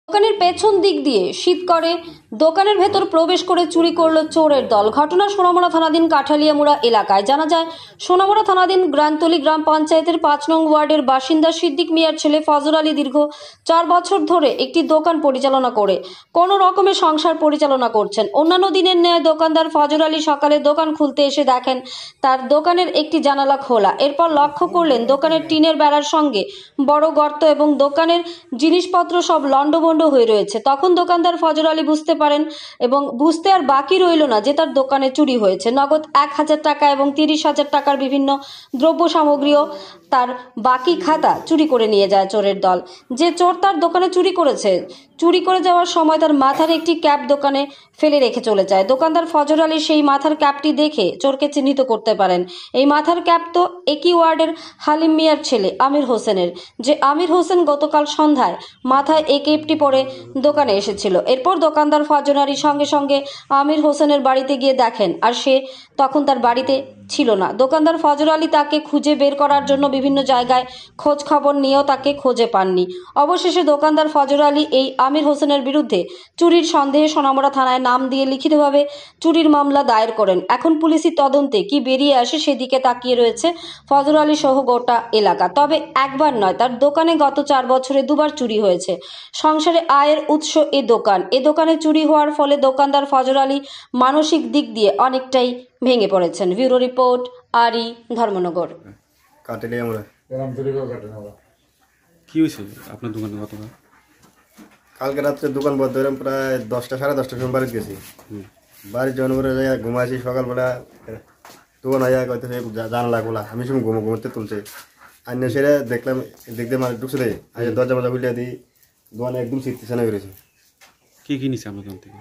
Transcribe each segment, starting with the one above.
দোকানের পেছন দিক দিয়ে শীত করে দোকানের ভেতর প্রবেশ করে চুরি করলো চোরের দল। ঘটনা সোনামুড়া থানাধীন কাঠালিয়ামুড়া এলাকায়। জানা যায়, সোনামুড়া থানাধীন গ্রান্তলি গ্রাম পঞ্চায়েতের ৫ নং ওয়ার্ডের বাসিন্দা সিদ্দিক মিয়ার ছেলে ফজর আলী দীর্ঘ ৪ বছর ধরে একটি দোকান পরিচালনা করে কোনো রকমের সংসার পরিচালনা করছেন। অন্যান্য দিনের ন্যায় দোকানদার ফজর আলী সকালে দোকান খুলতে এসে দেখেন তার দোকানের একটি জানালা খোলা। এরপর লক্ষ্য করলেন দোকানের টিনের বেড়ার সঙ্গে বড় গর্ত এবং দোকানের জিনিসপত্র সব লণ্ডভণ্ড হয়ে রয়েছে। তখন দোকানদার ফজর আলী বুঝতে পারেন এবং বুঝতে আর বাকি রইল না যে তার দোকানে চুরি হয়েছে। নগদ ১,০০০ টাকা এবং ৩০,০০০ টাকার বিভিন্ন দ্রব্য সামগ্রীও তার বাকি খাতা চুরি করে নিয়ে যায় চোরের দল। যে চোর তার দোকানে চুরি করেছে, চুরি করে যাওয়ার সময় তার মাথার একটি ক্যাপ দোকানে ফেলে রেখে চলে যায়। দোকানদার ফজর আলী সেই মাথার ক্যাপটি দেখে চোরকে চিহ্নিত করতে পারেন। এই মাথার ক্যাপ তো একই ওয়ার্ডের হালিম মিয়ার ছেলে আমির হোসেনের, যে আমির হোসেন গতকাল সন্ধ্যায় মাথায় এই ক্যাপটি পরে দোকানে এসেছিল। এরপর দোকানদার ফজর আলী সঙ্গে সঙ্গে আমির হোসেনের বাড়িতে গিয়ে দেখেন আর সে তখন তার বাড়িতে ছিল না। দোকানদার ফজর আলী তাকে খুঁজে বের করার জন্য বিভিন্ন জায়গায় খোঁজ খবর নিয়েও তাকে খুঁজে পাননি। অবশেষে দোকানদার ফজর আলী এই আমির হোসেনের বিরুদ্ধে চুরির সন্দেহে সোনামুড়া থানায় নাম দিয়ে লিখিতভাবে চুরির মামলা দায়ের করেন। এখন পুলিশি তদন্তে কি বেরিয়ে আসে সেদিকে তাকিয়ে রয়েছে ফজর আলী সহ গোটা এলাকা। তবে একবার নয়, তার দোকানে গত ৪ বছরে দুবার চুরি হয়েছে। সংসারে আয়ের উৎস এ দোকানে চুরি হওয়ার ফলে দোকানদার ফজর আলী মানসিক দিক দিয়ে অনেকটাই ভেঙে পড়েছেন। ব্যুরো রিপোর্ট, আরি, ধর্মনগর। কি হয়েছে আপনার দোকানে গতকাল? কালকে রাত্রে দোকান বন্ধ করে প্রায় ১০টা সাড়ে 10টার সময় বাড়িতে গেছি। বাড়ির জন্য করে ঘুমাইছি। সকালবেলা দোকান হয়ে হয়তো জানালা খোলা, আমি সময় ঘুমোতে তুলছে আইনে সেরে দেখলাম দেখতে মানে ঢুকছে দেয় দরজা মজা বুলিয়ে দিই দোকানে একদম শীতছানা করেছে। কি কি নিছে আপনার দোকান থেকে?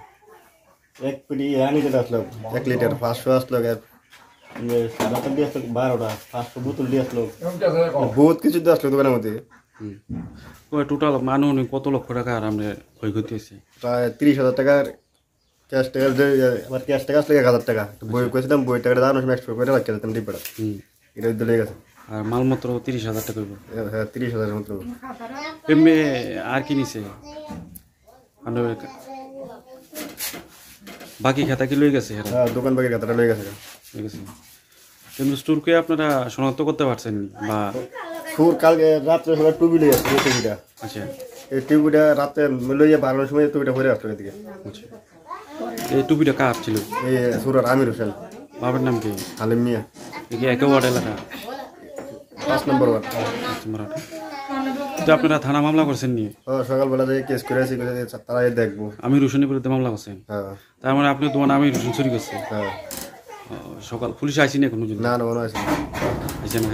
১ পেটি আনিতে আসলো, ১ লিটার ৫০০ আসলো, সাড়ে দিয়ে আসলো ১২টা, ৫০০ বোতল দিয়ে আসলো, বহুত কিছু দিয়ে আসলো দোকানের মধ্যে। টোটাল মানুষ কত লক্ষ টাকা আর আমরা ক্ষয়ক্ষতি হয়েছে? প্রায় ৩০,০০০ টাকার ক্যাশ টাকা, আবার ক্যাশ টাকা আসলো ১,০০০ টাকা। বই করেছিলাম, বই টাকাটা দাঁড়ানো সময় একশো করে রাখতে যেতাম ডিপটা, এটা লেগে গেছে। আর মালমাত্র ৩০,০০০ টাকা হইব। হ্যাঁ, ৩০,০০০ মতো। এমনি আর কি নিছে? বাকি খাতা কি লয়ে গেছে? হ্যাঁ, দোকান বাকি খাতাটা লয়ে গেছে। এমনি স্টোর করে আপনারা শনাক্ত করতে পারছেন বা? সুর কালকে রাত্রে সবাই টুবি লয়ে আসছে, টুবিটা। আচ্ছা, এই টুবিটা রাত্রে লইয়া 12টার সময় টুবিটা ভরে আসলো এদিকে। আচ্ছা, এই টুপিটা কার ছিল? এই সুরার আমির হোসেন। বাবার নাম কি? হালিম মিয়া। কি একে ওয়ার্ড এলাকা? ৫ নম্বর ওয়ার্ড। তো আপনারা থানা মামলা করছেন নি? সকালবেলা যে কেস করে আসি, তারা দেখবো। আমির হোসেনের বিরুদ্ধে মামলা করছেন? হ্যাঁ। তার মানে আপনি তোমার আমির হোসেন চুরি করছে? হ্যাঁ। সকাল পুলিশ আইসি না এখন? না, মনে হয় আইসে না।